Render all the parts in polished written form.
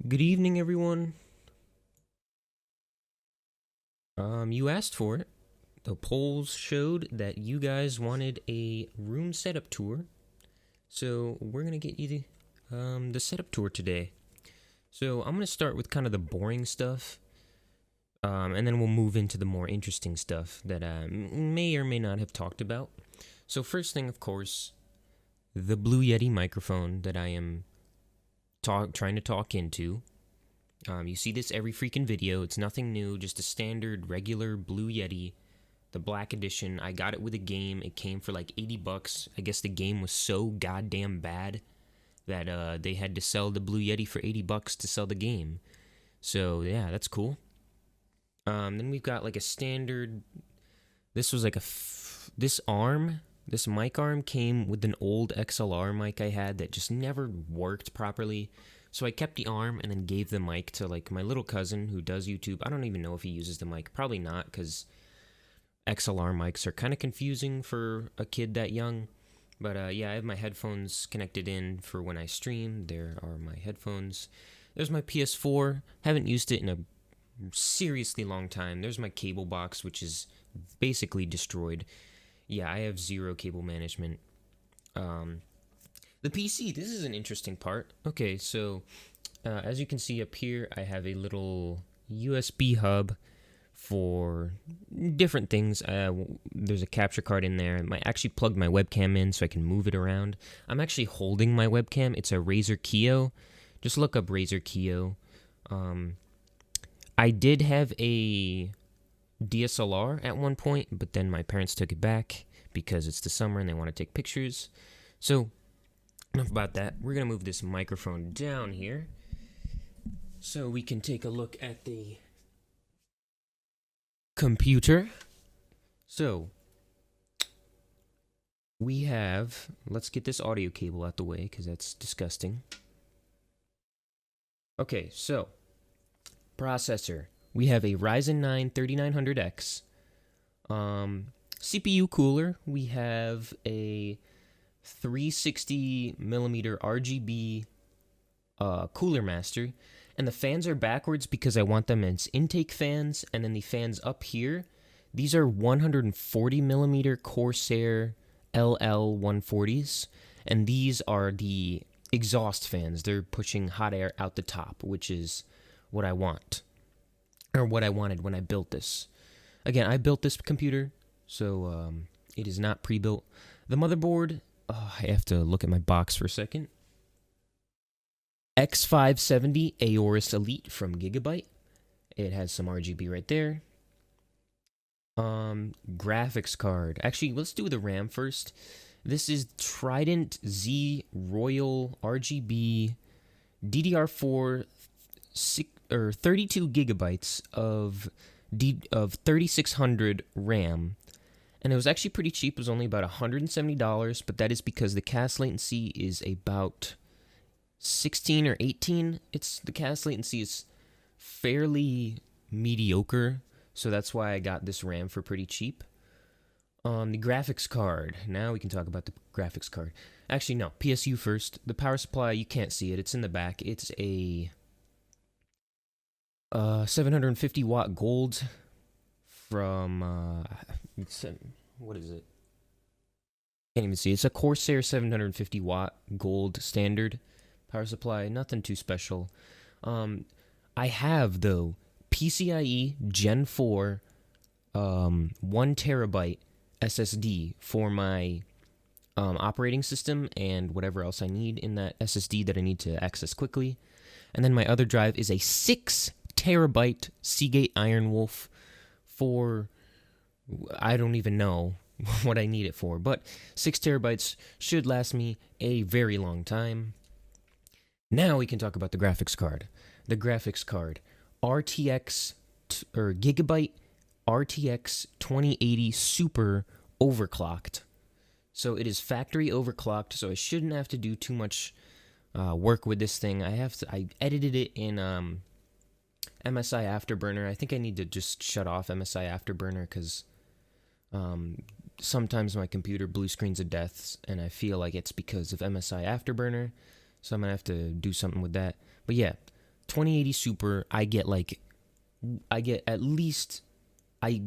Good evening, everyone. You asked for it. The polls showed that you guys wanted a room setup tour, so we're gonna get you the setup tour today. So I'm gonna start with kind of the boring stuff, and then we'll move into the more interesting stuff that I may or may not have talked about. So first thing, of course, the Blue Yeti microphone that I am trying to talk into. You see this every freaking video. It's nothing new, just a standard, regular Blue Yeti, the black edition. I got it with a game. It came for like $80. I guess the game was so goddamn bad that they had to sell the Blue Yeti for $80 to sell the game. So yeah, that's cool. Then we've got like a standard. This was like this mic arm came with an old XLR mic I had that just never worked properly. So I kept the arm and then gave the mic to like my little cousin who does YouTube. I don't even know if he uses the mic. Probably not, because XLR mics are kind of confusing for a kid that young. But yeah, I have my headphones connected in for when I stream. There are my headphones. There's my PS4. Haven't used it in a seriously long time. There's my cable box, which is basically destroyed. Yeah, I have zero cable management. The PC, this is an interesting part. Okay, so as you can see up here, I have a little USB hub for different things. There's a capture card in there. I actually plugged my webcam in so I can move it around. I'm actually holding my webcam. It's a Razer Kiyo. Just look up Razer Kiyo. I did have a DSLR at one point, but then my parents took it back because it's the summer and they want to take pictures. So enough about that. We're going to move this microphone down here so we can take a look at the computer. So we have, let's get this audio cable out the way because that's disgusting. Okay, so processor. We have a Ryzen 9 3900X. CPU cooler. We have a 360 millimeter RGB Cooler Master, and the fans are backwards because I want them as intake fans, and then the fans up here, these are 140 millimeter Corsair LL 140s, and these are the exhaust fans. They're pushing hot air out the top, which is what I want, or what I wanted when I built this. Again, I built this computer, so it is not pre-built. The motherboard, I have to look at my box for a second. X570 Aorus Elite from Gigabyte. It has some RGB right there. Graphics card. Actually, let's do the RAM first. This is Trident Z Royal RGB DDR4 32 gigabytes of 3600 RAM. And it was actually pretty cheap. It was only about $170, but that is because the cast latency is about 16 or 18. The cast latency is fairly mediocre, so that's why I got this RAM for pretty cheap. The graphics card. Now we can talk about the graphics card. Actually, no, PSU first. The power supply, you can't see it. It's in the back. It's a 750 watt gold from what is it? Can't even see. It's a Corsair 750 watt gold standard power supply. Nothing too special. I have though PCIe Gen 4 1 terabyte SSD for my operating system and whatever else I need in that SSD that I need to access quickly. And then my other drive is a 6 terabyte Seagate Iron Wolf for, I don't even know what I need it for, but 6 terabytes should last me a very long time. Now we can talk about the graphics card. The graphics card, Gigabyte RTX 2080 Super overclocked. So it is factory overclocked, so I shouldn't have to do too much work with this thing. I edited it in MSI Afterburner. I think I need to just shut off MSI Afterburner because sometimes my computer blue screens of death, and I feel like it's because of MSI Afterburner. So I'm going to have to do something with that. But yeah, 2080 Super, I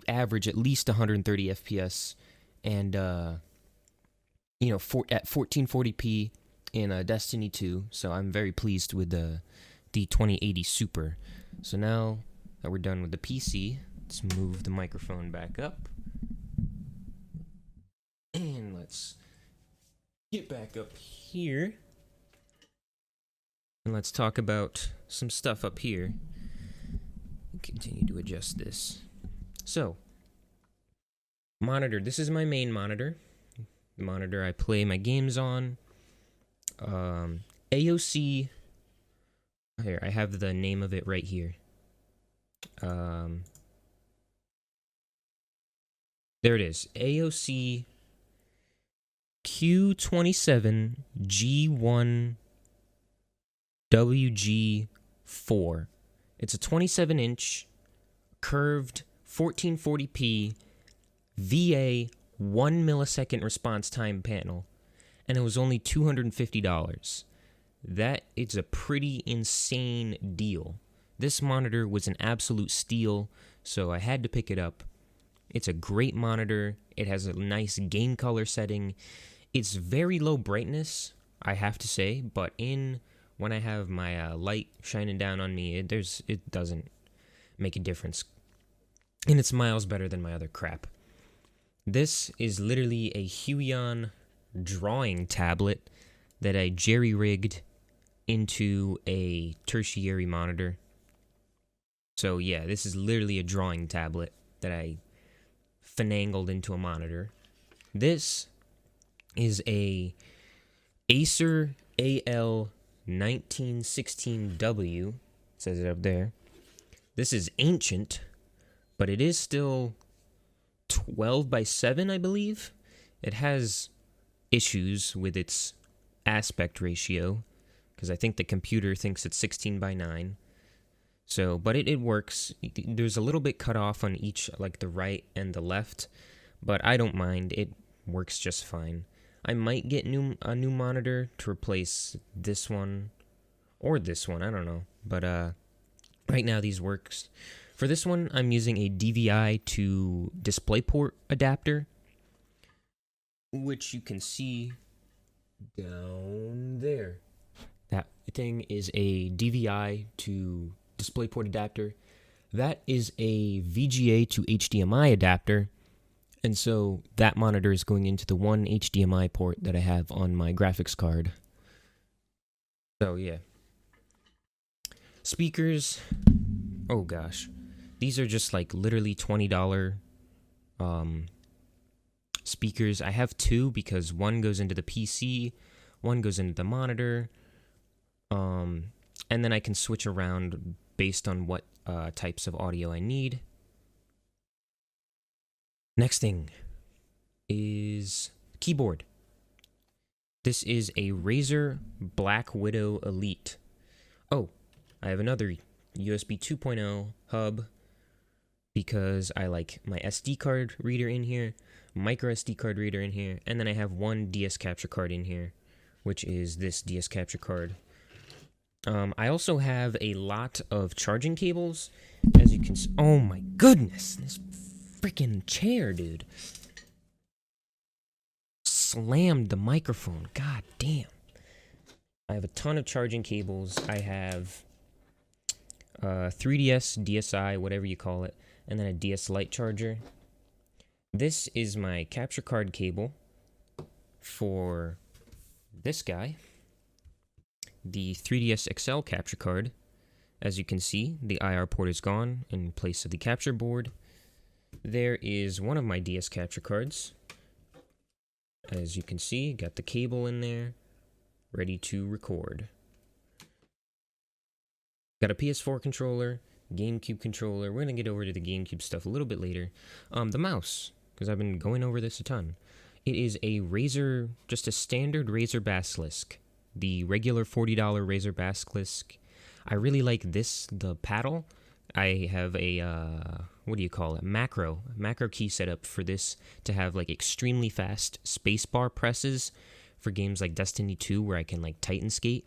average at least 130 FPS, and at 1440p in Destiny 2. So I'm very pleased with the 2080 Super. So now that we're done with the PC, let's move the microphone back up, and let's get back up here, and let's talk about some stuff up here. Continue to adjust this. So, monitor. This is my main monitor. The monitor I play my games on. AOC. Here, I have the name of it right here. There it is. AOC Q27G1WG4. It's a 27-inch curved 1440p VA 1 millisecond response time panel, and it was only $250. That is a pretty insane deal. This monitor was an absolute steal, so I had to pick it up. It's a great monitor. It has a nice game color setting. It's very low brightness, I have to say, but when I have my light shining down on me, it doesn't make a difference. And it's miles better than my other crap. This is literally a Huion drawing tablet that I jerry-rigged into a tertiary monitor. So yeah, this is literally a drawing tablet that I finangled into a monitor. This is a Acer AL1916W, says it up there. This is ancient, but it is still 12:7, I believe. It has issues with its aspect ratio, because I think the computer thinks it's 16:9. So, but it works. There's a little bit cut off on each, like the right and the left, but I don't mind. It works just fine. I might get a new monitor to replace this one or this one. I don't know, but right now these works. For this one, I'm using a DVI to DisplayPort adapter, which you can see down there. That thing is a DVI to DisplayPort adapter. That is a VGA to HDMI adapter, and so that monitor is going into the one HDMI port that I have on my graphics card. So yeah. Speakers. Oh gosh. These are just like literally $20 speakers. I have two because one goes into the PC, one goes into the monitor, and then I can switch around based on what types of audio I need. Next thing is keyboard. This is a Razer Black Widow Elite. Oh, I have another USB 2.0 hub because I like my SD card reader in here, micro SD card reader in here, and then I have one DS capture card in here, which is this DS capture card. I also have a lot of charging cables, as you can see. Oh my goodness, this freaking chair, dude. Slammed the microphone, god damn. I have a ton of charging cables. I have 3DS, DSi, whatever you call it, and then a DS Lite charger. This is my capture card cable for this guy, the 3DS XL capture card. As you can see, the IR port is gone in place of the capture board. There is one of my DS capture cards. As you can see, got the cable in there, ready to record. Got a PS4 controller, GameCube controller. We're going to get over to the GameCube stuff a little bit later. The mouse, because I've been going over this a ton. It is a Razer, just a standard Razer Basilisk. The regular $40 Razer Basilisk. I really like this, the paddle. I have a, what do you call it, macro key setup for this to have like extremely fast spacebar presses for games like Destiny 2 where I can like Titan skate.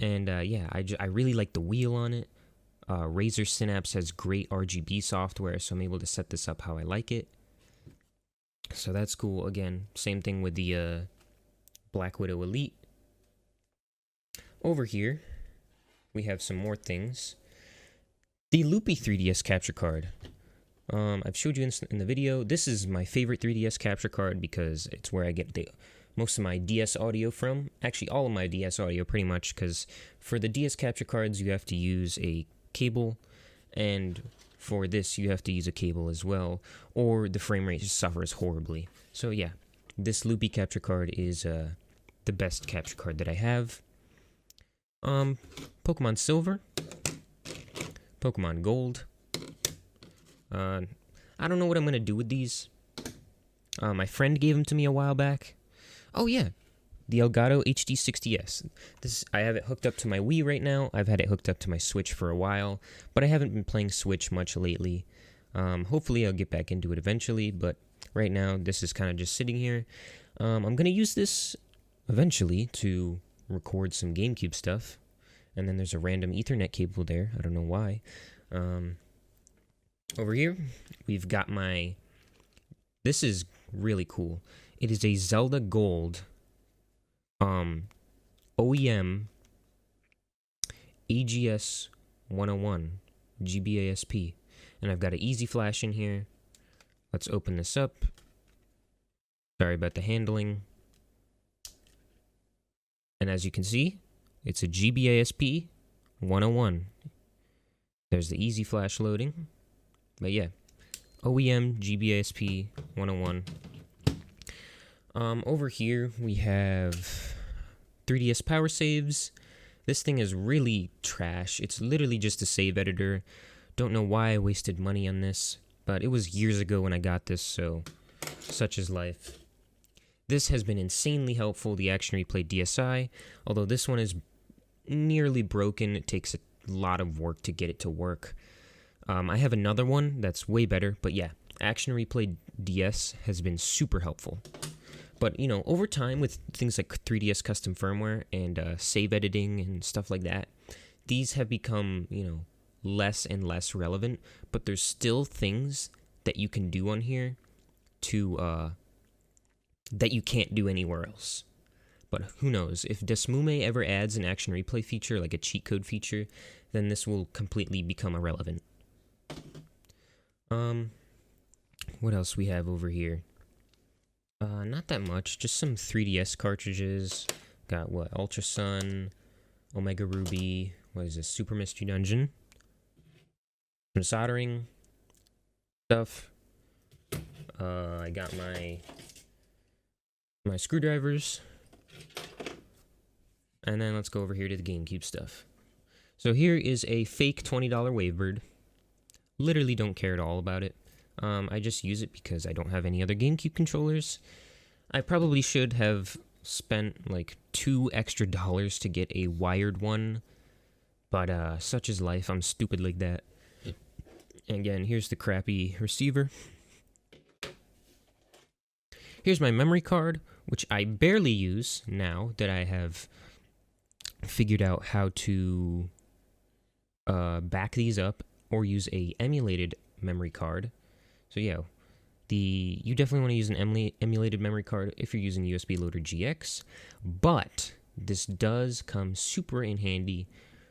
And yeah, I really like the wheel on it. Razer Synapse has great RGB software, so I'm able to set this up how I like it. So that's cool. Again, same thing with the Black Widow Elite. Over here, we have some more things. The Loopy 3DS capture card. I've showed you in the video. This is my favorite 3DS capture card because it's where I get most of my DS audio from. Actually, all of my DS audio pretty much, because for the DS capture cards, you have to use a cable, and for this, you have to use a cable as well, or the frame rate suffers horribly. So yeah, this Loopy capture card is the best capture card that I have. Pokemon Silver, Pokemon Gold. I don't know what I'm gonna do with these. My friend gave them to me a while back. Oh yeah, the Elgato HD60S. I have it hooked up to my Wii right now. I've had it hooked up to my Switch for a while, but I haven't been playing Switch much lately. Hopefully I'll get back into it eventually, but right now this is kind of just sitting here. I'm gonna use this eventually to record some GameCube stuff, and then there's a random Ethernet cable there. I don't know why. Over here, we've got this is really cool. It is a Zelda Gold OEM AGS 101 GBASP. And I've got an easy flash in here. Let's open this up. Sorry about the handling. And as you can see, it's a GBASP 101. There's the easy flash loading. But yeah, OEM GBASP 101. Over here we have 3DS power saves. This thing is really trash. It's literally just a save editor. Don't know why I wasted money on this, but it was years ago when I got this, so such is life. This has been insanely helpful, the Action Replay DSi, although this one is nearly broken. It takes a lot of work to get it to work. I have another one that's way better, but yeah, Action Replay DS has been super helpful. But, you know, over time with things like 3DS custom firmware and save editing and stuff like that, these have become, you know, less and less relevant, but there's still things that you can do on here to, that you can't do anywhere else. But who knows, if Desmume ever adds an Action Replay feature, like a cheat code feature, then this will completely become irrelevant. What else we have over here? Not that much, just some 3DS cartridges. Got what? Ultra Sun, Omega Ruby, what is this? Super Mystery Dungeon. Some soldering stuff. I got my screwdrivers. And then let's go over here to the GameCube stuff. So here is a fake $20 Wavebird. Literally don't care at all about it. I just use it because I don't have any other GameCube controllers. I probably should have spent like $2 extra to get a wired one, but such is life. I'm stupid like that. And again, here's the crappy receiver. Here's my memory card, which I barely use now that I have figured out how to back these up or use a emulated memory card. So yeah, you definitely want to use an emulated memory card if you're using USB Loader GX, but this does come super in handy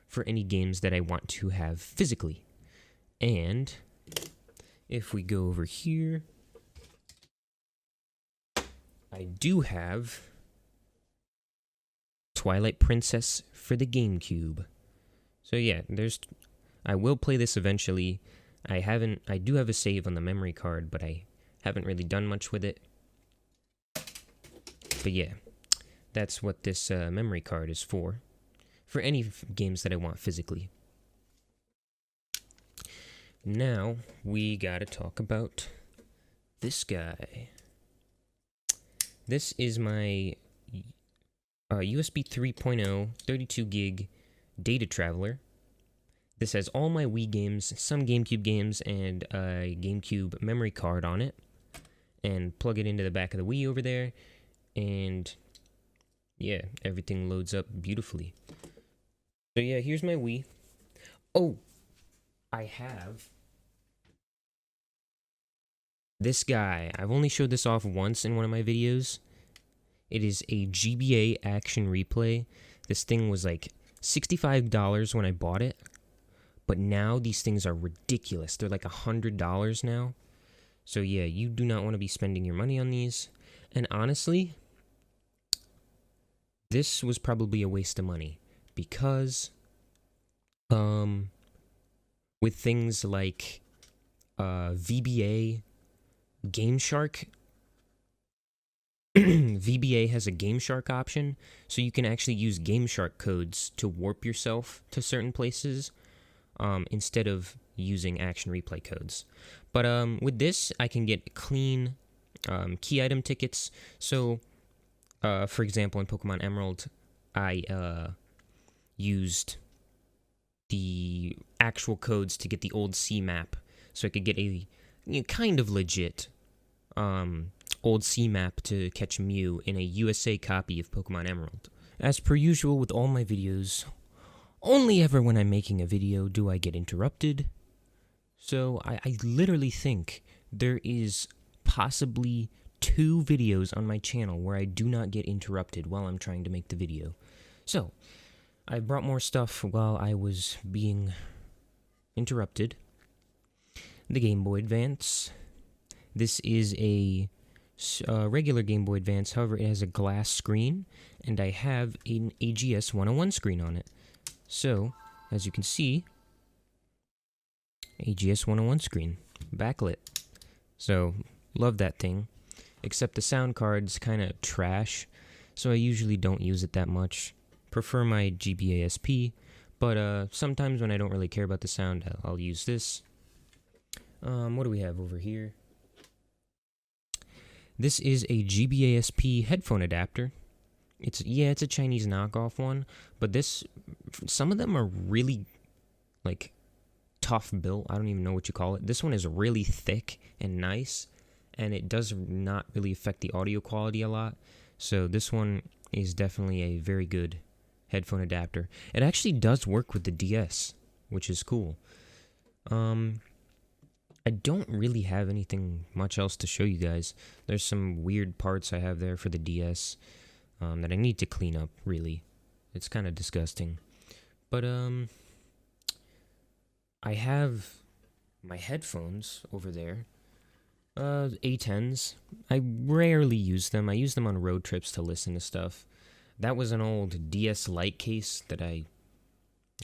for any games that I want to have physically. And if we go over here, I do have Twilight Princess for the GameCube. So yeah, I will play this eventually. I do have a save on the memory card, but I haven't really done much with it. But yeah, that's what this memory card is for any games that I want physically. Now, we gotta talk about this guy. This is my USB 3.0 32 gig data traveler. This has all my Wii games, some GameCube games, and a GameCube memory card on it. And plug it into the back of the Wii over there. And yeah, everything loads up beautifully. So yeah, here's my Wii. Oh, I have this guy. I've only showed this off once in one of my videos. It is a GBA Action Replay. This thing was like $65 when I bought it, but now these things are ridiculous. They're like $100 now. So yeah, you do not want to be spending your money on these. And honestly, this was probably a waste of money because with things like VBA, Game Shark, VBA has a Game Shark option, so you can actually use Game Shark codes to warp yourself to certain places instead of using Action Replay codes. But with this, I can get clean key item tickets. So, for example, in Pokemon Emerald, I used the actual codes to get the old C map, so I could get a kind of legit old C map to catch Mew in a USA copy of Pokemon Emerald. As per usual with all my videos, only ever when I'm making a video do I get interrupted. So I literally think there is possibly 2 videos on my channel where I do not get interrupted while I'm trying to make the video. So, I brought more stuff while I was being interrupted. The Game Boy Advance. This is a regular Game Boy Advance, however it has a glass screen, and I have an AGS 101 screen on it. So, as you can see, AGS 101 screen, backlit. So, love that thing, except the sound card's kind of trash, so I usually don't use it that much. Prefer my GBA SP, but sometimes when I don't really care about the sound, I'll use this. What do we have over here? This is a GBA SP headphone adapter. It's a Chinese knockoff one, but some of them are really, like, tough built. I don't even know what you call it. This one is really thick and nice, and it does not really affect the audio quality a lot. So this one is definitely a very good headphone adapter. It actually does work with the DS, which is cool. I don't really have anything much else to show you guys. There's some weird parts I have there for the DS that I need to clean up, really. It's kind of disgusting. But, I have my headphones over there. A10s. I rarely use them. I use them on road trips to listen to stuff. That was an old DS Lite case that I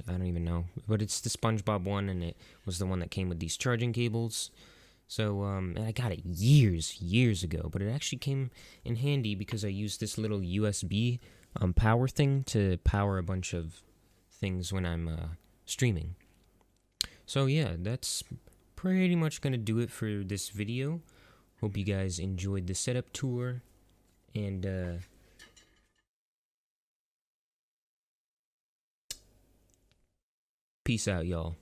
don't even know. But it's the SpongeBob one, and it was the one that came with these charging cables. So, and I got it years ago. But it actually came in handy because I used this little USB power thing to power a bunch of things when I'm streaming. So yeah, that's pretty much gonna do it for this video. Hope you guys enjoyed the setup tour, and peace out, y'all.